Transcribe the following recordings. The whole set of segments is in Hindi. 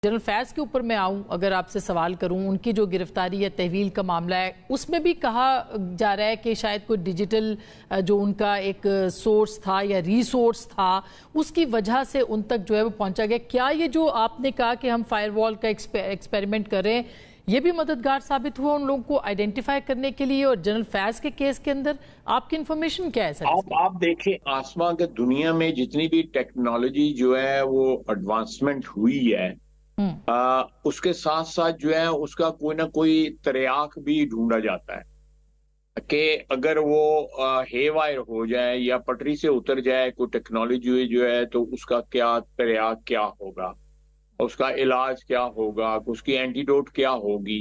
जनरल फैज़ के ऊपर मैं आऊं, अगर आपसे सवाल करूं, उनकी जो गिरफ्तारी या तहवील का मामला है उसमें भी कहा जा रहा है कि शायद कोई डिजिटल जो उनका एक सोर्स था या रिसोर्स था उसकी वजह से उन तक जो है वो पहुंचा गया। क्या ये जो आपने कहा कि हम फायरवॉल का एक्सपेरिमेंट कर रहे हैं, ये भी मददगार साबित हुआ उन लोगों को आइडेंटिफाई करने के लिए? और जनरल फैज़ के केस के अंदर आपकी इंफॉर्मेशन क्या है सर? आप देखिए, आसमां के दुनिया में जितनी भी टेक्नोलॉजी जो है वो एडवांसमेंट हुई है, उसके साथ साथ जो है उसका कोई ना कोई तरियाक भी ढूंढा जाता है कि अगर वो हेवायर हो जाए या पटरी से उतर जाए कोई टेक्नोलॉजी जो है, तो उसका क्या तरियाक क्या होगा, उसका इलाज क्या होगा, उसकी एंटीडोट क्या होगी।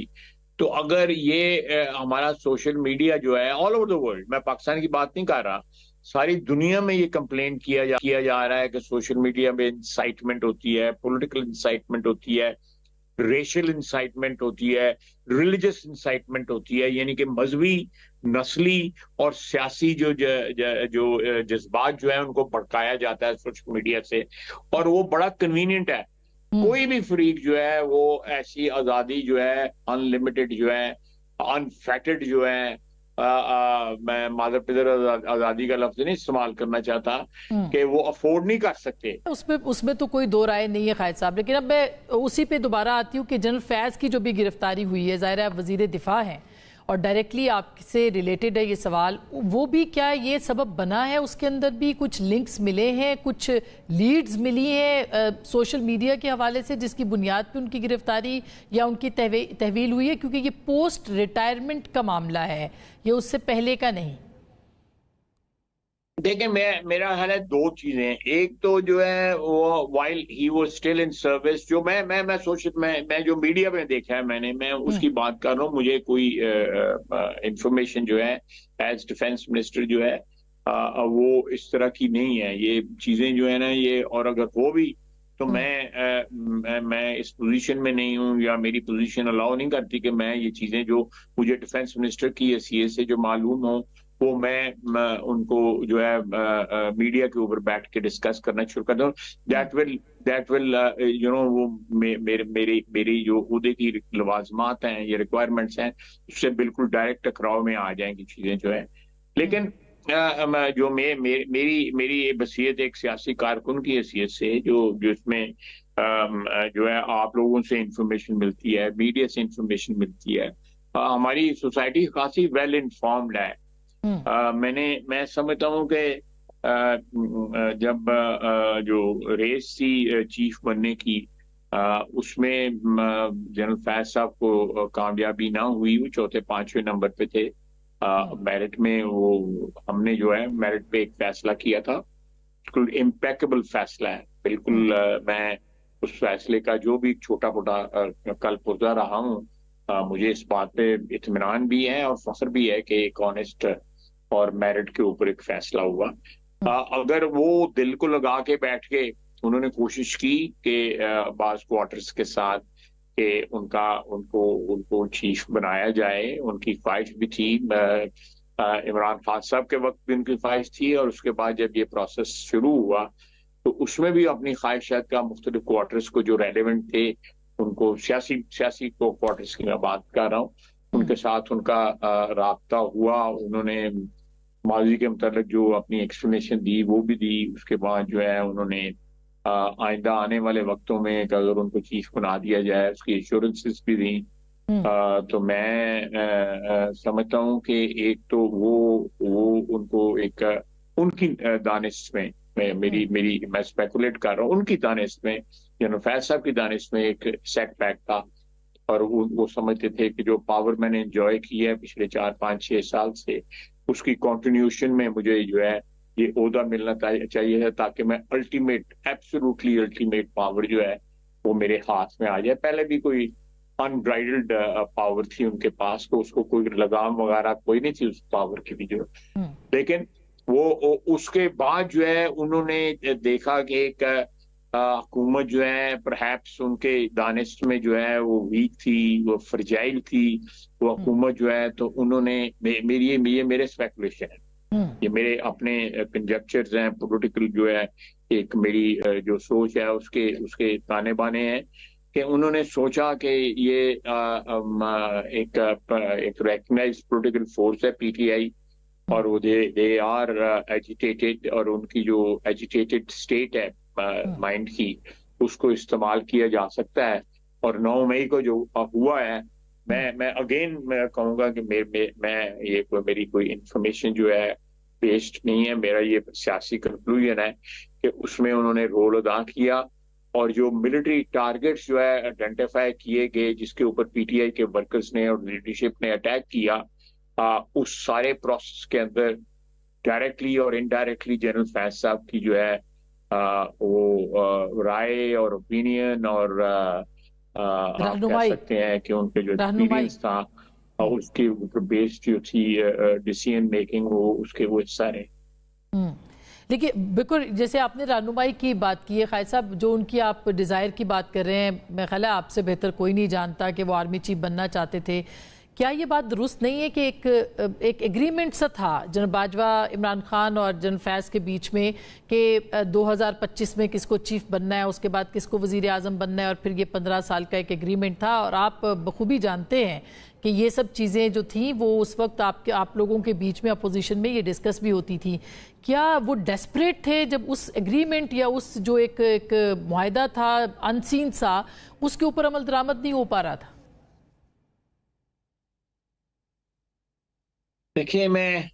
तो अगर ये हमारा सोशल मीडिया जो है ऑल ओवर द वर्ल्ड, मैं पाकिस्तान की बात नहीं कर रहा, सारी दुनिया में ये कंप्लेन किया जा रहा है कि सोशल मीडिया में इंसाइटमेंट होती है, पॉलिटिकल इंसाइटमेंट होती है, रेशियल इंसाइटमेंट होती है, रिलीजियस इंसाइटमेंट होती है, यानी कि मजहबी, नस्ली और सियासी जो जज्बात जो है उनको भड़काया जाता है सोशल मीडिया से। और वो बड़ा कन्वीनियंट है। कोई भी फ्रीक जो है वो ऐसी आजादी जो है, अनलिमिटेड जो है, अनफेटेड जो है, मैं मादर पिदर आजादी का लफ्ज नहीं इस्तेमाल करना चाहता, कि वो अफोर्ड नहीं कर सकते। उसमें तो कोई दो राय नहीं है कायद साहब, लेकिन अब मैं उसी पे दोबारा आती हूँ कि जनरल फैज़ की जो भी गिरफ्तारी हुई है, ज़ाहिर है आप वजीर दिफा हैं और डायरेक्टली आपसे रिलेटेड है ये सवाल, वो भी क्या ये सबब बना है? उसके अंदर भी कुछ लिंक्स मिले हैं, कुछ लीड्स मिली हैं सोशल मीडिया के हवाले से जिसकी बुनियाद पे उनकी गिरफ्तारी या उनकी तहवील हुई है? क्योंकि ये पोस्ट रिटायरमेंट का मामला है, ये उससे पहले का नहीं। देखिए, मेरा ख्याल है दो चीजें। एक तो जो है वो while he was still in service, जो मैं सोशल मैं जो मीडिया में देखा है मैं उसकी बात कर रहा हूँ। मुझे कोई इंफॉर्मेशन जो है एज डिफेंस मिनिस्टर जो है वो इस तरह की नहीं है। ये चीजें जो है ना, ये और अगर हो भी तो मैं इस पोजीशन में नहीं हूँ या मेरी पोजीशन अलाउ नहीं करती कि मैं ये चीजें जो मुझे डिफेंस मिनिस्टर की हैसियत से जो मालूम हो वो मैं उनको जो है मीडिया के ऊपर बैठ के डिस्कस करना शुरू कर दूं। दैट विल यू नो वो मेरी जो उहदे की लवाजमात हैं, ये रिक्वायरमेंट्स हैं, उससे बिल्कुल डायरेक्ट टकराव में आ जाएंगी चीजें जो है। लेकिन जो मेरी ये बसीयत एक सियासी कारकुन की हैसियत से जो इसमें जो है आप लोगों से इंफॉर्मेशन मिलती है, मीडिया से इंफॉर्मेशन मिलती है, हमारी सोसाइटी काफी वेल इन्फॉर्म्ड है। मैं समझता हूँ कि जब जो रेस थी चीफ बनने की, उसमें जनरल फैज साहब को कामयाबी ना हुई, वो चौथे पांचवें नंबर पे थे मेरिट में। वो हमने जो है मेरिट पे एक फैसला किया था, बिल्कुल इम्पेकेबल फैसला है बिल्कुल। मैं उस फैसले का जो भी छोटा मोटा कल पुर्जा रहा हूँ, मुझे इस बात पे इत्मीनान भी है और फख्र भी है कि एक ऑनेस्ट और मेरिट के ऊपर एक फैसला हुआ। अगर वो दिल को लगा के बैठ के उन्होंने कोशिश की कि बाज क्वार्टर्स के साथ कि उनको उनको चीफ बनाया जाए, उनकी ख्वाहिश भी थी। इमरान खान साहब के वक्त भी उनकी ख्वाहिश थी और उसके बाद जब ये प्रोसेस शुरू हुआ तो उसमें भी अपनी ख्वाहिशात का मुख्तलिफ क्वार्टर्स को जो रेलिवेंट थे उनको सियासी क्वार्टर्स की मैं बात कर रहा हूँ, उनके साथ उनका राब्ता हुआ। उन्होंने माजी के मतलब जो अपनी एक्सप्लेनेशन दी वो भी दी। उसके बाद जो है उन्होंने आइंदा आने वाले वक्तों में अगर उनको चीफ बना दिया जाए उसकी एश्योरेंसेस भी दी। तो मैं समझता हूँ कि एक तो वो उनको एक उनकी दानिश में मैं स्पेकुलेट कर रहा हूँ, उनकी दानिश में, जनरल फैज साहब की दानिश में एक सेटबैक था। और वो समझते थे कि जो पावर मैंने एंजॉय की है पिछले 4 5 6 साल से, उसकी कंटिन्यूशन में मुझे जो है ये ओहदा मिलना चाहिए है, ताकि मैं एब्सोल्युटली अल्टीमेट पावर जो है वो मेरे हाथ में आ जाए। पहले भी कोई अनब्राइडल्ड पावर थी उनके पास, तो उसको कोई लगाम वगैरह कोई नहीं थी उस पावर की भी जो। लेकिन वो उसके बाद जो है उन्होंने देखा कि एक हुकूमत जो है परहैप्स उनके दानिश में जो है वो वीक थी, वो फ्रजाइल थी वो हुकूमत जो है। तो उन्होंने ये मेरे स्पेकुलेशन है, ये मेरे अपने कंजक्चर्स हैं, पॉलिटिकल जो है एक मेरी जो सोच है उसके ताने बाने हैं कि उन्होंने सोचा कि ये एक रिकग्नाइज्ड पॉलिटिकल फोर्स है पीटीआई, और वो दे आर एजिटेटेड, और उनकी जो एजिटेटेड स्टेट है माइंड की, उसको इस्तेमाल किया जा सकता है। और 9 मई को जो हुआ है, मैं अगेन मैं कहूँगा कि मैं ये मेरी कोई इंफॉर्मेशन जो है बेस्ड नहीं है, मेरा ये सियासी कंक्लूजन है कि उसमें उन्होंने रोल अदा किया। और जो मिलिट्री टारगेट्स जो है आइडेंटिफाई किए गए, जिसके ऊपर पीटीआई के वर्कर्स ने और लीडरशिप ने अटैक किया, उस सारे प्रोसेस के अंदर डायरेक्टली और इनडायरेक्टली जनरल फैज साहब की जो है वो राय और ओपिनियन और आप कह रहनुमाई सकते हैं कि उनके जो रहनुमाई एक्सपीरियंस था उसके ऊपर बेस्ड जो थी डिसीजन मेकिंग, वो उसके वो हिस्सा रहे। देखिए, बिल्कुल जैसे आपने रहनुमाई की बात की है खालिद साहब, जो उनकी आप डिज़ायर की बात कर रहे हैं, मैं ख्याल है आपसे बेहतर कोई नहीं जानता कि वो आर्मी चीफ बनना चाहते थे। क्या ये बात दुरुस्त नहीं है कि एक एग्रीमेंट सा था जनरल बाजवा, इमरान खान और जनरल फैज़ के बीच में कि 2025 में किसको चीफ बनना है, उसके बाद किसको वज़ीर आज़म बनना है, और फिर ये 15 साल का एक एग्रीमेंट था। और आप बखूबी जानते हैं कि ये सब चीज़ें जो थी वो उस वक्त आप लोगों के बीच में अपोजिशन में ये डिस्कस भी होती थी। क्या वो डेस्परेट थे जब उस एग्रीमेंट या उस जो एक मुआहदा था अनसीन सा, उसके ऊपर अमल दरामद नहीं हो पा रहा था? देखिए, मैं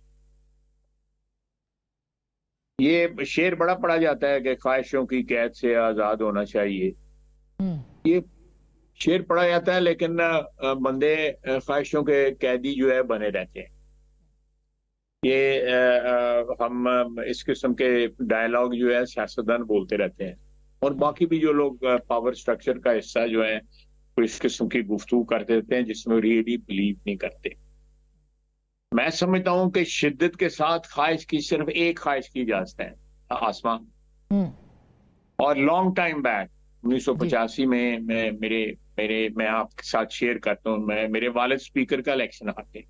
ये शेर बड़ा पढ़ा जाता है कि ख्वाहिशों की कैद से आजाद होना चाहिए। ये शेर पढ़ा जाता है, लेकिन बंदे ख्वाहिशों के कैदी जो है बने रहते हैं। ये हम इस किस्म के डायलॉग जो है सियासतदान बोलते रहते हैं, और बाकी भी जो लोग पावर स्ट्रक्चर का हिस्सा जो है वो इस किस्म की गुफ्तगू करते रहते हैं जिसमें रियली बिलीव नहीं करते। मैं समझता हूं कि शिद्दत के साथ ख्वाहिश की सिर्फ एक ख्वाहिश की इजाजत है, आसमां। और लॉन्ग टाइम बैक 1985 में मैं आपके साथ शेयर करता हूँ, मेरे वालिद स्पीकर का इलेक्शन आते,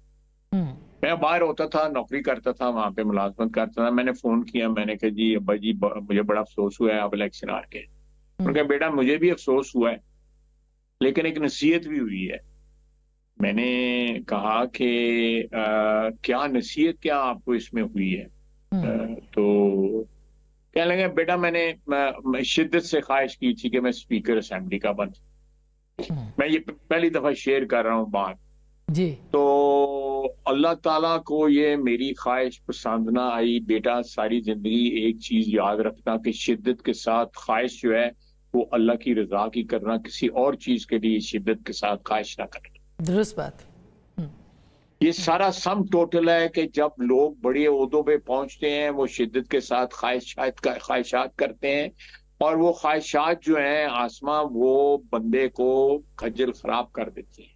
मैं बाहर होता था, नौकरी करता था, वहां पे मुलाजमत करता था। मैंने फोन किया, मैंने कहा जी अब्बा जी मुझे बड़ा अफसोस हुआ है आप इलेक्शन हार के। उन्होंने कहा बेटा मुझे भी अफसोस हुआ है, लेकिन एक नसीहत भी हुई है। मैंने कहा कि क्या नसीहत क्या आपको इसमें हुई है? तो कहने लगे बेटा मैं शिद्दत से ख्वाहिश की थी कि मैं स्पीकर असेंबली का बन। मैं ये पहली दफा शेयर कर रहा हूँ बात जी। तो अल्लाह ताला को ये मेरी ख्वाहिश पसंद ना आई। बेटा सारी जिंदगी एक चीज याद रखना कि शिद्दत के साथ ख्वाहिश जो है वो अल्लाह की रजा की करना, किसी और चीज के लिए शिद्दत के साथ ख्वाहिश ना करना। दुरुस्त बात। ये सारा सम टोटल है कि जब लोग बड़े ओहदों पे पहुंचते हैं वो शिद्दत के साथ ख्वाहिशात करते हैं, और वो ख्वाहिशात जो हैं आसमां वो बंदे को खज्जल खराब कर देती हैं।